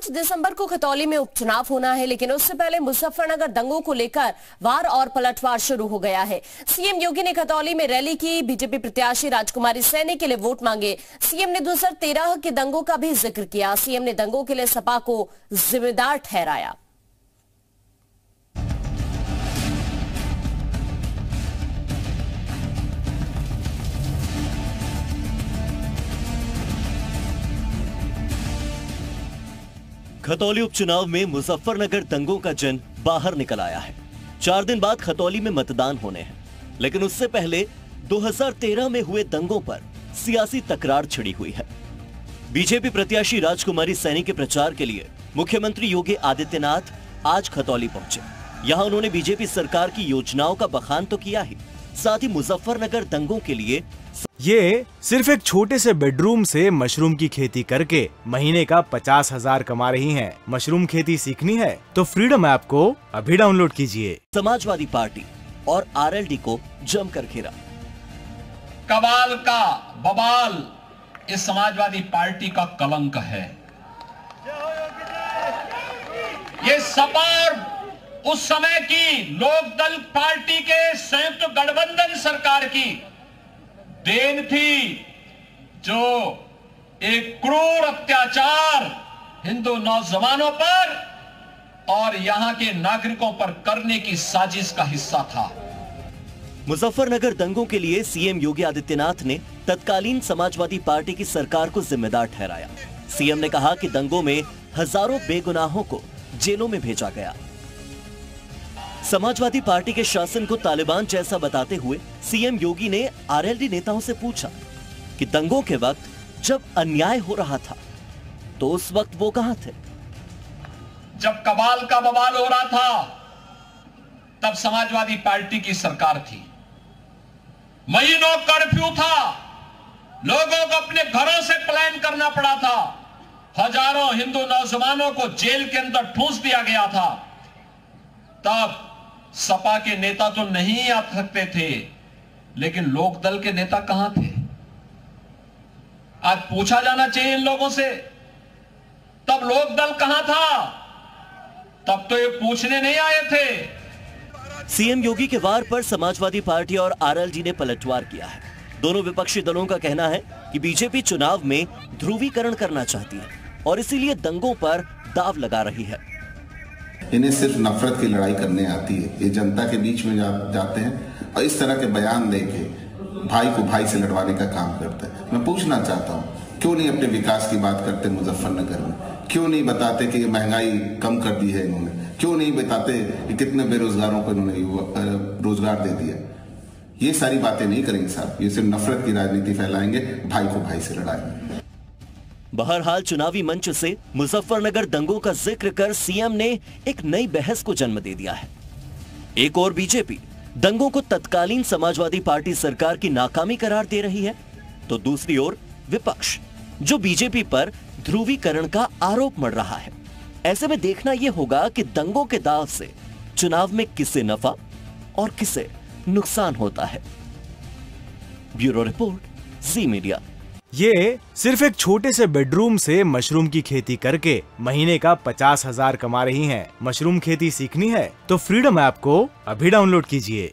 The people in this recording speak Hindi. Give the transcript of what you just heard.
5 दिसंबर को खतौली में उपचुनाव होना है, लेकिन उससे पहले मुजफ्फरनगर दंगों को लेकर वार और पलटवार शुरू हो गया है। सीएम योगी ने खतौली में रैली की, बीजेपी प्रत्याशी राजकुमारी सैनी के लिए वोट मांगे। सीएम ने 2013 के दंगों का भी जिक्र किया। सीएम ने दंगों के लिए सपा को जिम्मेदार ठहराया। खतौली उपचुनाव में मुजफ्फरनगर दंगों का जन बाहर निकल आया है। 4 दिन बाद खतौली में मतदान होने हैं, लेकिन उससे पहले 2013 में हुए दंगों पर सियासी तकरार छिड़ी हुई है। बीजेपी प्रत्याशी राजकुमारी सैनी के प्रचार के लिए मुख्यमंत्री योगी आदित्यनाथ आज खतौली पहुंचे। यहां उन्होंने बीजेपी सरकार की योजनाओं का बखान तो किया ही, साथ ही मुजफ्फरनगर दंगों के लिए ये सिर्फ एक छोटे से बेडरूम से मशरूम की खेती करके महीने का 50,000 कमा रही हैं। मशरूम खेती सीखनी है तो फ्रीडम ऐप को अभी डाउनलोड कीजिए। समाजवादी पार्टी और आरएलडी को जमकर घेरा। कबाल का बवाल इस समाजवादी पार्टी का कलंक है। ये सपा उस समय की लोकदल पार्टी के संयुक्त गठबंधन सरकार की देन थी, जो एक क्रूर अत्याचार हिंदू नौजवानों पर और यहां के नागरिकों पर करने की साजिश का हिस्सा था। मुजफ्फरनगर दंगों के लिए सीएम योगी आदित्यनाथ ने तत्कालीन समाजवादी पार्टी की सरकार को जिम्मेदार ठहराया। सीएम ने कहा कि दंगों में हजारों बेगुनाहों को जेलों में भेजा गया। समाजवादी पार्टी के शासन को तालिबान जैसा बताते हुए सीएम योगी ने आरएलडी नेताओं से पूछा कि दंगों के वक्त जब अन्याय हो रहा था तो उस वक्त वो कहां थे। जब कबाल का बवाल हो रहा था तब समाजवादी पार्टी की सरकार थी। महीनों कर्फ्यू था, लोगों को अपने घरों से पलायन करना पड़ा था, हजारों हिंदू नौजवानों को जेल के अंदर ठूंस दिया गया था। तब सपा के नेता तो नहीं आ सकते थे, लेकिन लोकदल के नेता कहां थे? आज पूछा जाना चाहिए इन लोगों से, तब लोकदल कहां था? तब तो ये पूछने नहीं आए थे। सीएम योगी के वार पर समाजवादी पार्टी और आरएलडी ने पलटवार किया है। दोनों विपक्षी दलों का कहना है कि बीजेपी चुनाव में ध्रुवीकरण करना चाहती है और इसीलिए दंगों पर दांव लगा रही है। इन्हें सिर्फ नफरत की लड़ाई करने आती है। ये जनता के बीच में जाते हैं और इस तरह के बयान देके भाई को भाई से लड़वाने का काम करते हैं। मैं पूछना चाहता हूँ, क्यों नहीं अपने विकास की बात करते मुजफ्फरनगर में? क्यों नहीं बताते कि महंगाई कम कर दी है इन्होंने? क्यों नहीं बताते कि कितने बेरोजगारों को इन्होंने रोजगार दे दिया? ये सारी बातें नहीं करेंगे साहब, ये सिर्फ नफरत की राजनीति फैलाएंगे, भाई को भाई से लड़ाएंगे। बहरहाल चुनावी मंच से मुजफ्फरनगर दंगों का जिक्र कर सीएम ने एक नई बहस को जन्म दे दिया है। एक और बीजेपी दंगों को तत्कालीन समाजवादी पार्टी सरकार की नाकामी करार दे रही है, तो दूसरी ओर विपक्ष जो बीजेपी पर ध्रुवीकरण का आरोप मढ़ रहा है। ऐसे में देखना यह होगा कि दंगों के दांव से चुनाव में किसे नफा और किसे नुकसान होता है। ब्यूरो रिपोर्ट, जी मीडिया। ये सिर्फ एक छोटे से बेडरूम से मशरूम की खेती करके महीने का 50,000 कमा रही हैं। मशरूम खेती सीखनी है तो फ्रीडम ऐप को अभी डाउनलोड कीजिए।